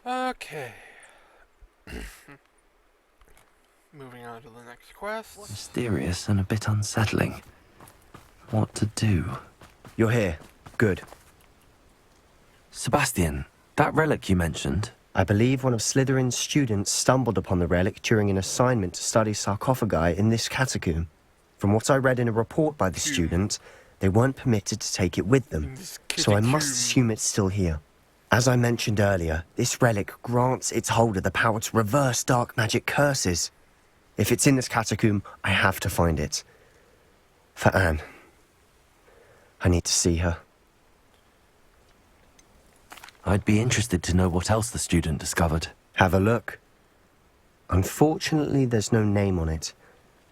Okay. Moving on to the next quest. Mysterious and a bit unsettling. What to do? You're here. Good. Sebastian, that relic you mentioned. I believe one of Slytherin's students stumbled upon the relic during an assignment to study sarcophagi in this catacomb. From what I read in a report by the student, they weren't permitted to take it with them, so I must assume it's still here. As I mentioned earlier, this relic grants its holder the power to reverse dark magic curses. If it's in this catacomb, I have to find it. For Anne. I need to see her. I'd be interested to know what else the student discovered. Have a look. Unfortunately, there's no name on it,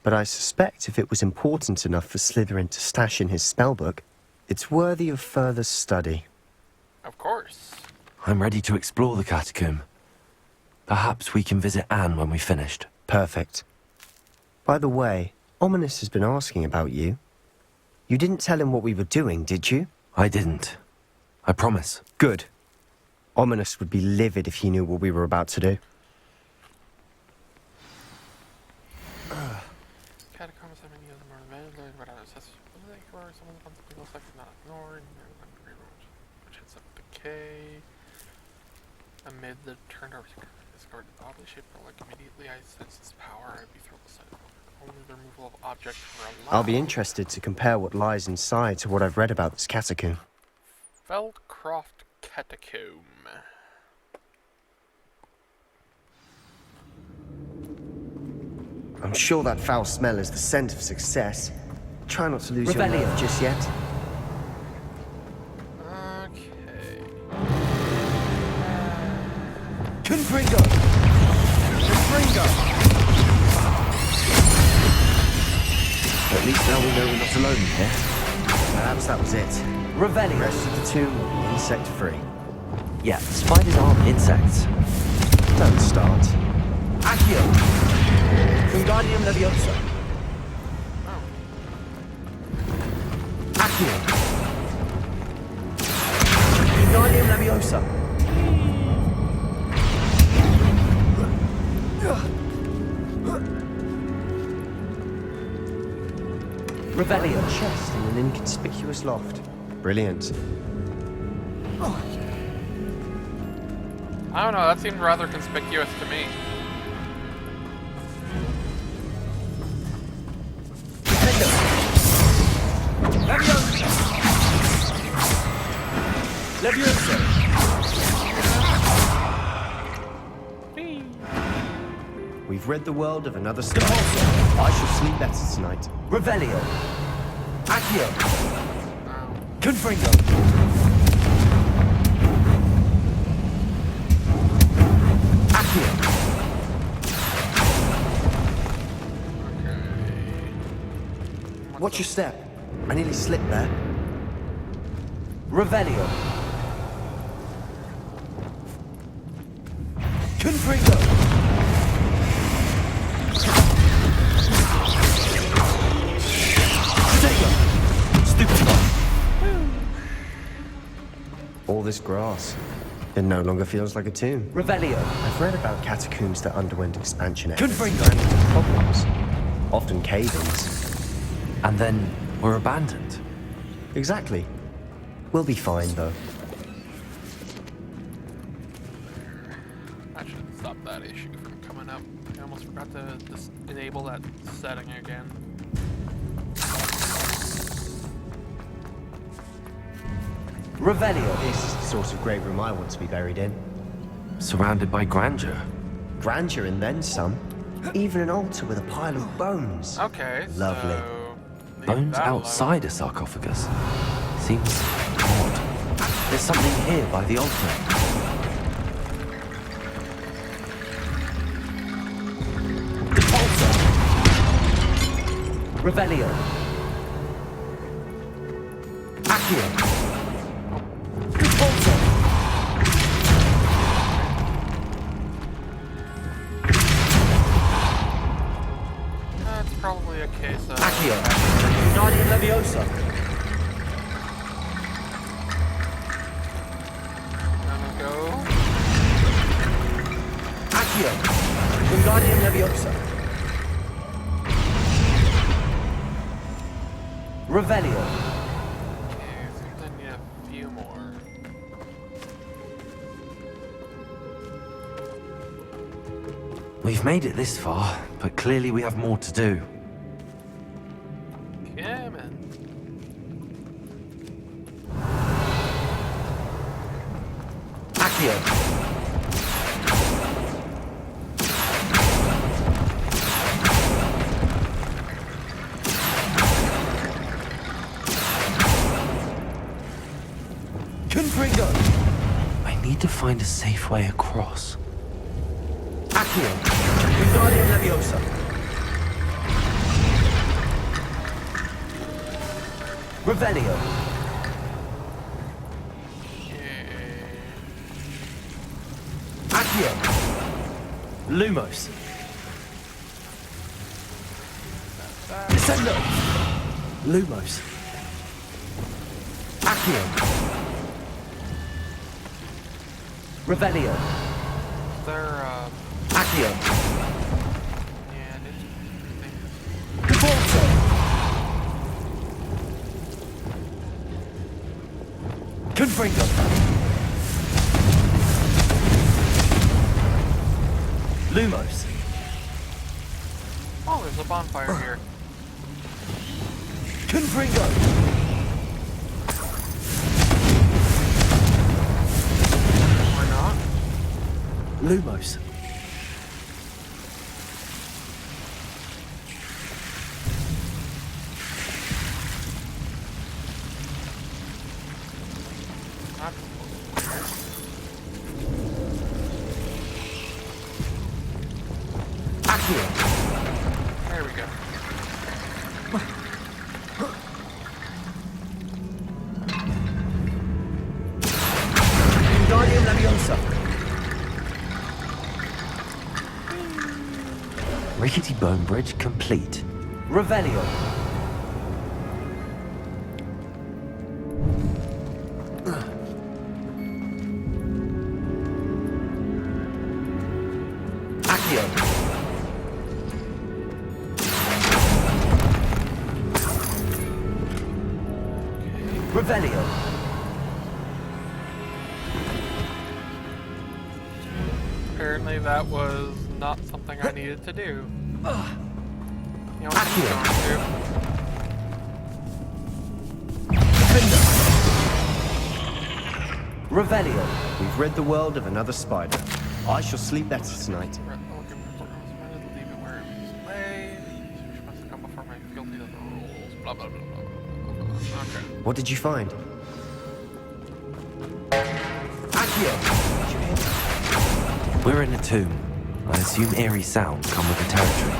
but I suspect if it was important enough for Slytherin to stash in his spellbook, it's worthy of further study. Of course. I'm ready to explore the catacomb. Perhaps we can visit Anne when we've finished. Perfect. By the way, Ominous has been asking about you. You didn't tell him what we were doing, did you? I didn't. I promise. Good. Ominous would be livid if he knew what we were about to do. Catacombs have many other more advantages, but I assess where some of the ones people like not ignored, which hits up decay. Amid the turned over discarded oddly shaped relic, immediately I sense its power. I'd be thrilled to sight. Only the removal of objects were allowed. I'll be interested to compare what lies inside to what I've read about this catacomb. Feldcroft Catacomb. I'm sure that foul smell is the scent of success. Try not to lose your nerve just yet. Okay. Confringo! Confringo! At least now we know we're not alone here. Perhaps that was it. Revelio. Rest of the tomb will be insect-free. Yeah, spiders aren't insects. Don't start. Accio! Wingardium Leviosa. Oh. Accio! Wingardium Leviosa. Revelio. A chest in an inconspicuous loft. Brilliant. I don't know, that seemed rather conspicuous to me. We've rid the world of another star. I shall sleep better tonight. Revelio. Accio. Confringo. Accio. Watch your step. I nearly slipped there. Revelio. Confringo. All this grass. It no longer feels like a tomb. Revelio. I've read about catacombs that underwent expansion efforts Confringo. and ran into problems. Often cave-ins. And then were abandoned. Exactly. We'll be fine, though. I should stop that issue from coming up. I almost forgot to enable that setting again. Revelio. This is the sort of great room I want to be buried in. Surrounded by grandeur. Grandeur and then some. Even an altar with a pile of bones. Okay, Lovely. so leave Bones that alone. outside a sarcophagus. Seems odd. There's something here by the altar. Revelio. Accio. That's probably a case of... Accio. Wingardium Leviosa. Gonna go... Accio! Wingardium Leviosa! Revelio! Okay, seems I need a few more. We've made it this far, but clearly we have more to do. Yeah, man. Accio! Confringo! I need to find a safe way across. Accio! Wingardium Leviosa! Revelio! Accio! Lumos! Descendo! Lumos! Accio! Revelio! They're, Accio! yeah, I didn't Caforzo! Confringo! Lumos! Oh, there's a bonfire here. Confringo! Why not? Lumos! Accio! There we go. Wingardium Leviosa! Rickety bone bridge complete. Revelio! Accio! Revelio! Apparently that was not something I needed to do. You know what Accio. I'm going Revelio! We've rid the world of another spider. I shall sleep better tonight. to? Leave it where it lay. Which must come before my fealty to the rules. Blah, blah, blah, blah, blah, blah, blah. Okay. What did you find? Accio! Did you hear that? We're in a tomb. I assume eerie sounds come with the territory.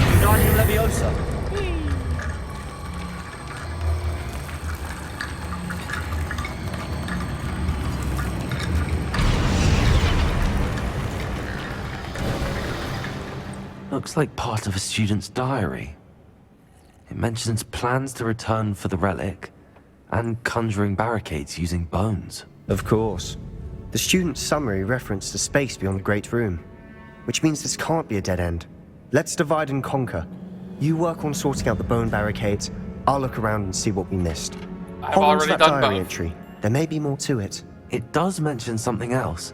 Wingardium Leviosa! Looks like part of a student's diary. It mentions plans to return for the relic and conjuring barricades using bones. Of course. The student's summary referenced a space beyond the Great Room, which means this can't be a dead end. Let's divide and conquer. You work on sorting out the bone barricades, I'll look around and see what we missed. I've Hold on to already that done diary both. entry. There may be more to it. It does mention something else.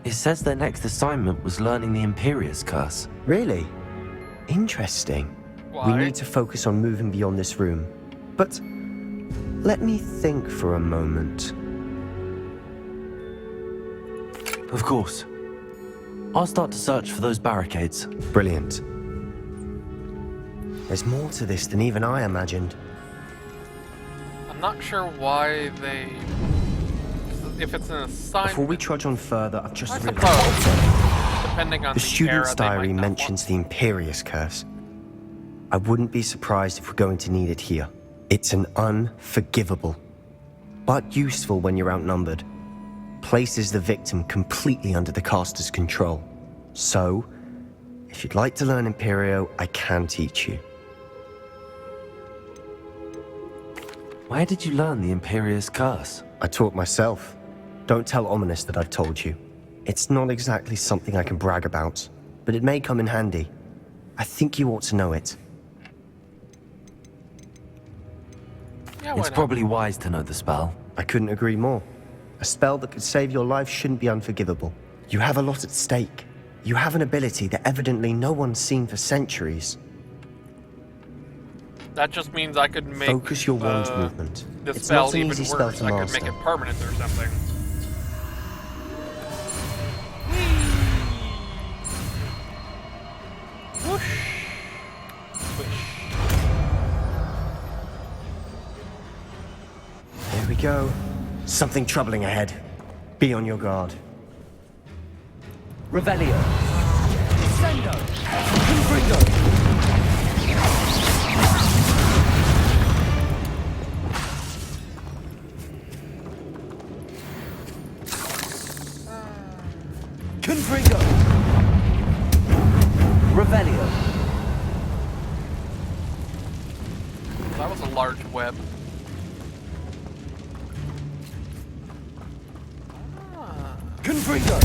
It says their next assignment was learning the Imperius curse. Really? Interesting. Why? We need to focus on moving beyond this room. But let me think for a moment. Of course. I'll start to search for those barricades. Brilliant. There's more to this than even I imagined. I'm not sure why they... If it's an assignment... Before we trudge on further, I've just I realized suppose, depending on the student's era, diary they might not mentions the want Imperius curse. I wouldn't be surprised if we're going to need it here. It's an unforgivable, but useful when you're outnumbered. Places the victim completely under the caster's control. So, if you'd like to learn Imperio, I can teach you. Where did you learn the Imperius curse? I taught myself. Don't tell Ominous that I've told you. It's not exactly something I can brag about, but it may come in handy. I think you ought to know it. Yeah, why It's not? probably wise to know the spell. I couldn't agree more. A spell that could save your life shouldn't be unforgivable. You have a lot at stake. You have an ability that evidently no one's seen for centuries. That just means I could make Focus your wand movement. the It's spell not an even easy spell worse. to I could master. make it permanent or something. Whoosh. Swish. There we go. Something troubling ahead. Be on your guard. Revelio. Sendo. Confringo. Confringo. Revelio. That was a large web. Ah. Confringo.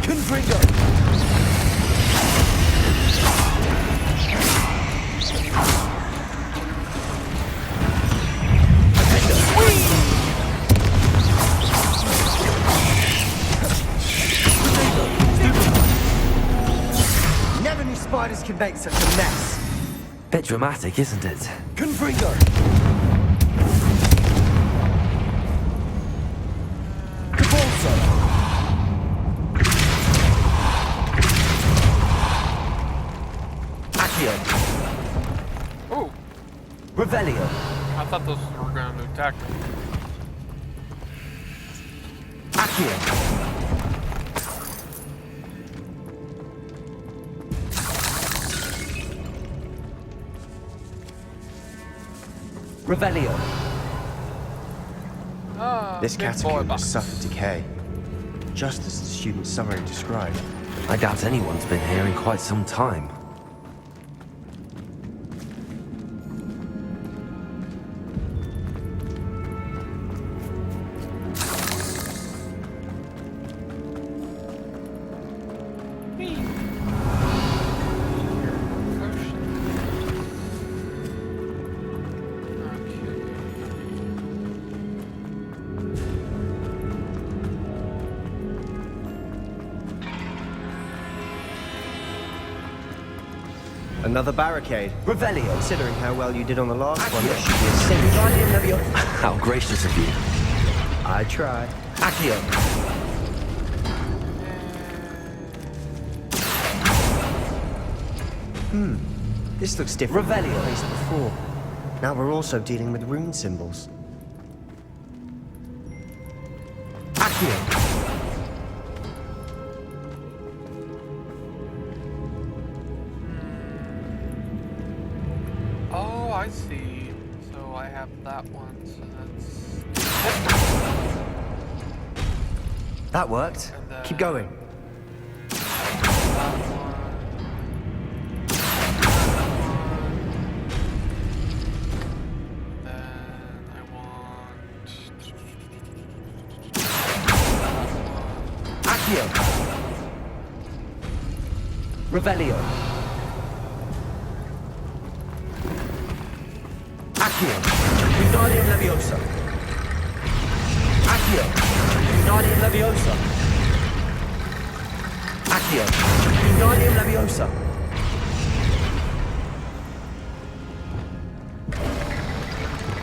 Confringo. Never knew spiders could make such a mess. Bit dramatic, isn't it? Confringo. Cabalso. Accio. Oh, Revelio. I thought those were going to attack me. Accio. Revelio. Ah, This big boy catacomb box. has suffered decay, just as the student summary described. I doubt anyone's been here in quite some time. Another barricade. Revelio. Considering how well you did on the last one, this should be a cinch. Guardian Levio. How gracious of you. I try. Accio. This looks different from the Revelio. place before. Now we're also dealing with rune symbols. Accio. Oh, I see. So I have that one, so that's... That worked. And then- Keep going. that one. Then I want... Accio. Revelio. Accio. Guardian Leviosa. Accio. Guardian Leviosa. Accio. Guardian Leviosa.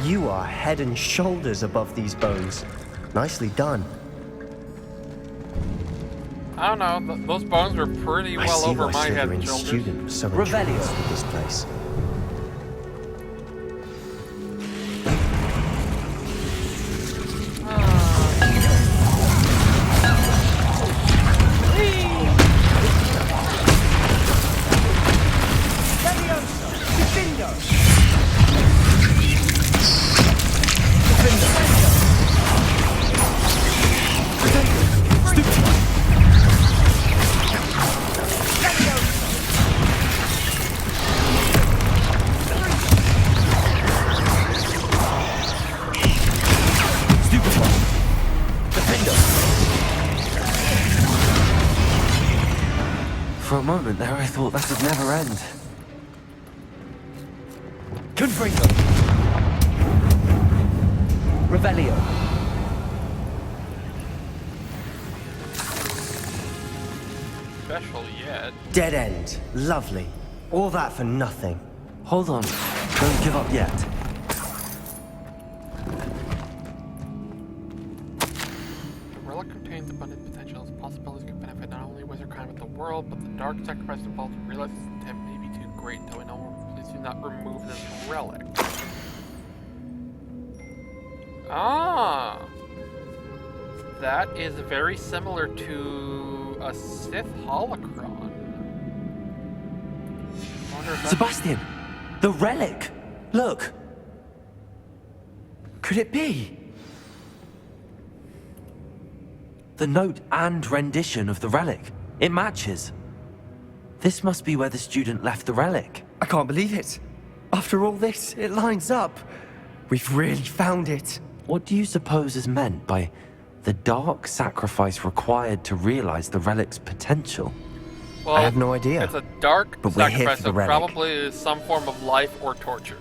You are head and shoulders above these bones. Nicely done. I don't know, those bones were pretty I well see over why my head and Slytherin's shoulders. student was so Revelio. entranced with this place. Leviosa. Defendo. For a moment there, I thought that would never end. Confringo. Revelio. Special yet. Dead end. Lovely. All that for nothing. Hold on. Don't give up yet. The relic contains abundant potential. Its possibilities could benefit not only wizardkind but the world, but the dark sacrifice involved to realize its intent may be too great until we know. Please do not remove this relic. Ah! That is very similar to a Sith holocron. I wonder if that's... Sebastian! The relic! Look! Could it be? The note and rendition of the relic. It matches. This must be where the student left the relic. I can't believe it. After all this, it lines up. We've really found it. What do you suppose is meant by the dark sacrifice required to realize the relic's potential? Well, I have no idea. It's a dark But we're here sacrifice, for the so relic. probably is some form of life or torture.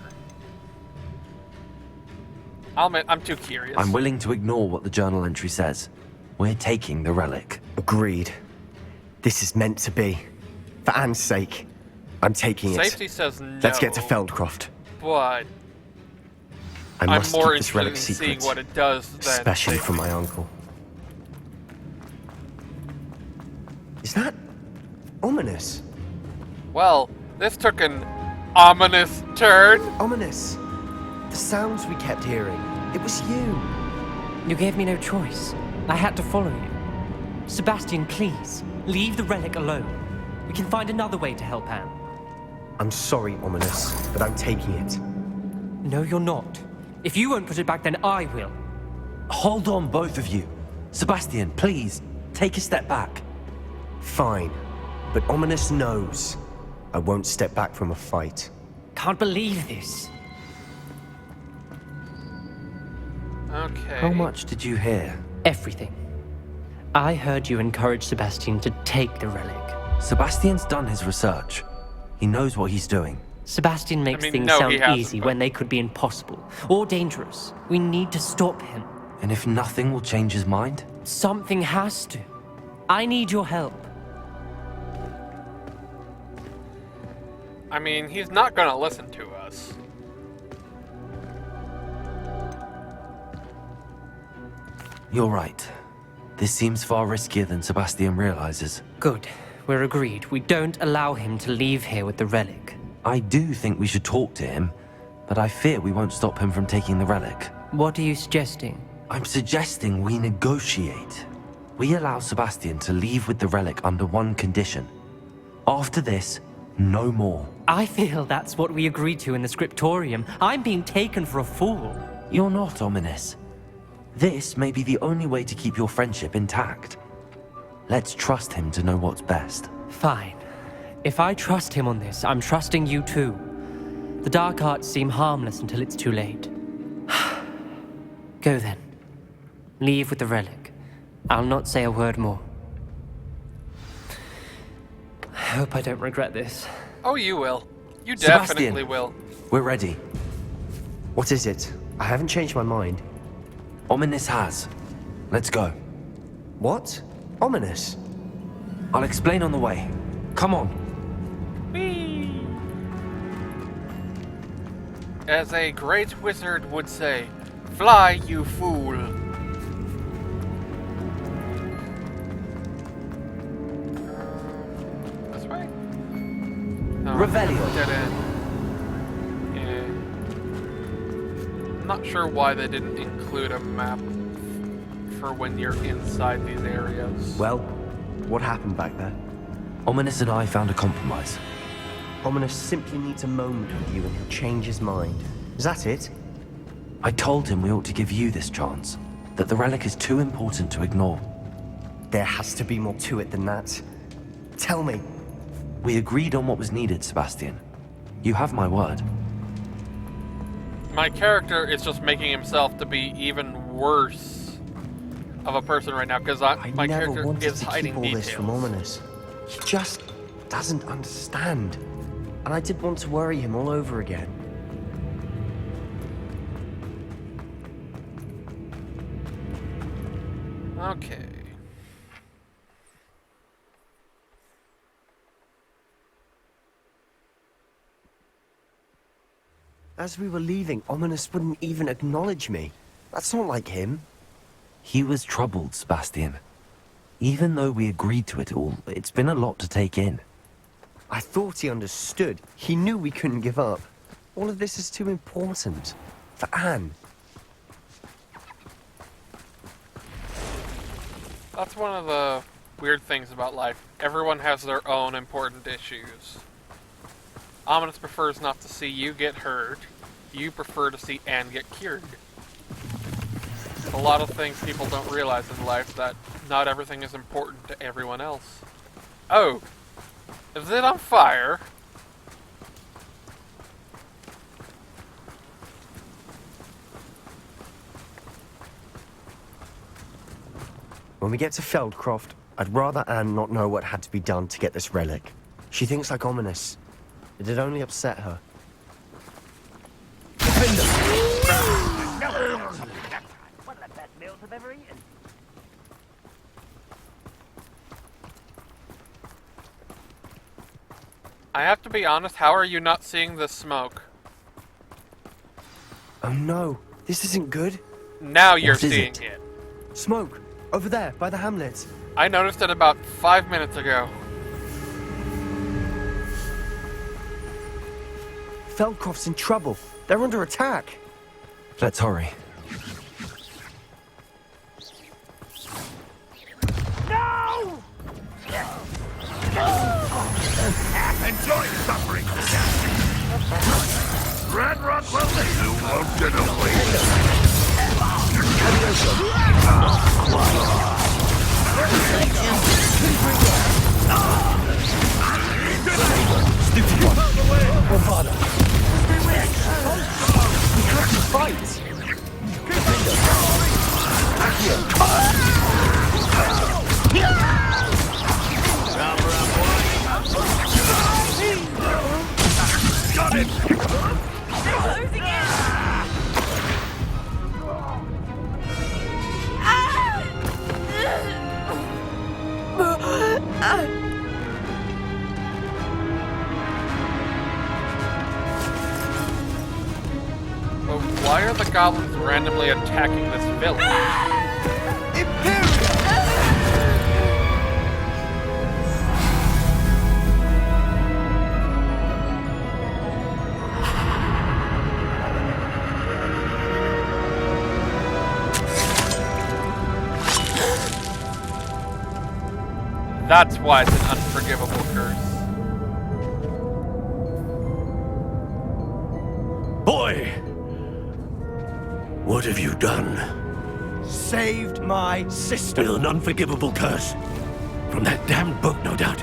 I'll admit, I'm too curious. I'm willing to ignore what the journal entry says. We're taking the relic. Agreed. This is meant to be. For Anne's sake, I'm taking it. Safety says no. Let's get to Feldcroft. But I I'm must more keep this interested relic in secret. seeing what it does than Especially safety. from my uncle. Is that ominous? Well, this took an ominous turn. Ominous. The sounds we kept hearing. It was you. You gave me no choice. I had to follow you. Sebastian, please, leave the relic alone. We can find another way to help Anne. I'm sorry, Ominous, but I'm taking it. No, you're not. If you won't put it back, then I will. Hold on, both of you. Sebastian, please, take a step back. Fine. But Ominous knows I won't step back from a fight. Can't believe this. Okay. How much did you hear? Everything. I heard you encourage Sebastian to take the relic. Sebastian's done his research. He knows what he's doing. Sebastian makes things no, sound he hasn't, easy but- when they could be impossible or dangerous. We need to stop him. And if nothing will change his mind? Something has to. I need your help. I mean, he's not gonna listen to us. You're right. This seems far riskier than Sebastian realizes. Good. We're agreed. We don't allow him to leave here with the relic. I do think we should talk to him, but I fear we won't stop him from taking the relic. What are you suggesting? I'm suggesting we negotiate. We allow Sebastian to leave with the relic under one condition. After this, no more. I feel that's what we agreed to in the scriptorium. I'm being taken for a fool. You're not ominous. This may be the only way to keep your friendship intact. Let's trust him to know what's best. Fine. If I trust him on this, I'm trusting you too. The dark arts seem harmless until it's too late. Go then. Leave with the relic. I'll not say a word more. I hope I don't regret this. Oh, you will. You Sebastian. definitely will. We're ready. What is it? I haven't changed my mind. Ominous has. Let's go. What? Ominous? I'll explain on the way. Come on. Whee! As a great wizard would say, fly, you fool. This way? No, Revelio. dead end. Yeah. I'm not sure why they didn't include a map for when you're inside these areas. Well, what happened back there? Ominous and I found a compromise. Ominous simply needs a moment with you and he'll change his mind. Is that it? I told him we ought to give you this chance. That the relic is too important to ignore. There has to be more to it than that. Tell me. We agreed on what was needed, Sebastian. You have my word. My character is just making himself to be even worse of a person right now because I my never character wanted is to hiding keep all details. this from Ominous. He just doesn't understand. And I didn't want to worry him all over again. Okay. As we were leaving, Ominous wouldn't even acknowledge me. That's not like him. He was troubled, Sebastian. Even though we agreed to it all, it's been a lot to take in. I thought he understood. He knew we couldn't give up. All of this is too important. For Anne. That's one of the weird things about life. Everyone has their own important issues. Ominous prefers not to see you get hurt. You prefer to see Anne get cured. A lot of things people don't realize in life, that not everything is important to everyone else. Oh! Is it on fire? When we get to Feldcroft, I'd rather Anne not know what had to be done to get this relic. She thinks like Ominous. It'd only upset her. One of the best meals I've ever eaten. I have to be honest, how are you not seeing the smoke? Oh no, this isn't good. Now you're What is seeing it? it. Smoke, over there, by the hamlet. I noticed it about 5 minutes ago. Feldcroft's in trouble. They're under attack. Let's hurry. No! Enjoy suffering. Red Rock will lead you ultimately. Stupid one. One father. We have to fight. Got it! Closing in! But why are the goblins randomly attacking this village? That's why it's an unforgivable curse. Boy! What have you done? Saved my sister. With an unforgivable curse. From that damned book, no doubt.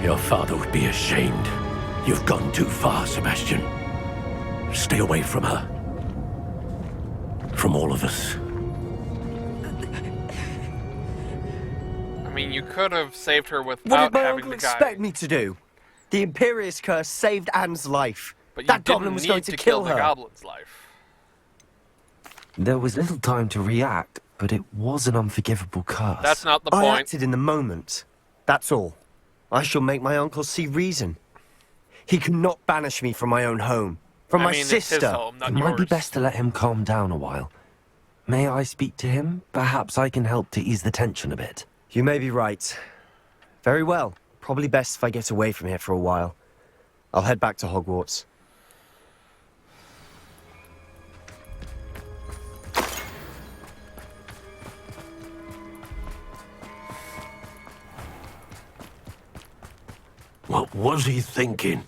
Your father would be ashamed. You've gone too far, Sebastian. Stay away from her. From all of us. I mean, you could have saved her What without did my having uncle the guy. expect me to do? The Imperious curse saved Anne's life. But you That didn't goblin was need going to kill the her. goblin's life. There was little time to react, but it was an unforgivable curse. That's not the I point. acted in the moment. That's all. I shall make my uncle see reason. He cannot banish me from my own home. From my I mean, it's his sister. home, not It yours. might be best to let him calm down a while. May I speak to him? Perhaps I can help to ease the tension a bit. You may be right. Very well. Probably best if I get away from here for a while. I'll head back to Hogwarts. What was he thinking?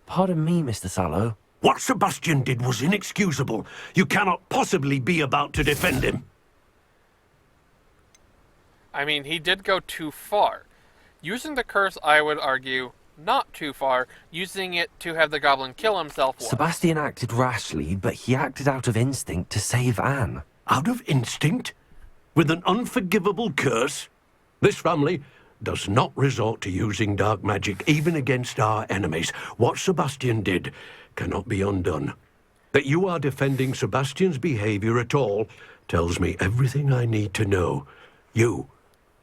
Pardon me, Mr. Sallow. What Sebastian did was inexcusable. You cannot possibly be about to defend him. I mean, he did go too far. Using the curse, I would argue, not too far. Using it to have the goblin kill himself was. Sebastian acted rashly, but he acted out of instinct to save Anne. Out of instinct? With an unforgivable curse? This family does not resort to using dark magic, even against our enemies. What Sebastian did cannot be undone. That you are defending Sebastian's behavior at all tells me everything I need to know. You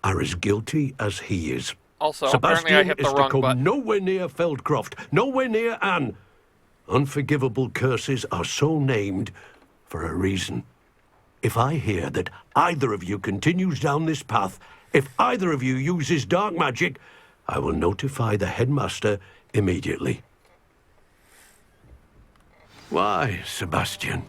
are as guilty as he is. Also, apparently I Sebastian hit the is to wrong come button. nowhere near Feldcroft, nowhere near Anne. Unforgivable curses are so named for a reason. If I hear that either of you continues down this path, if either of you uses dark magic, I will notify the headmaster immediately. Why, Sebastian?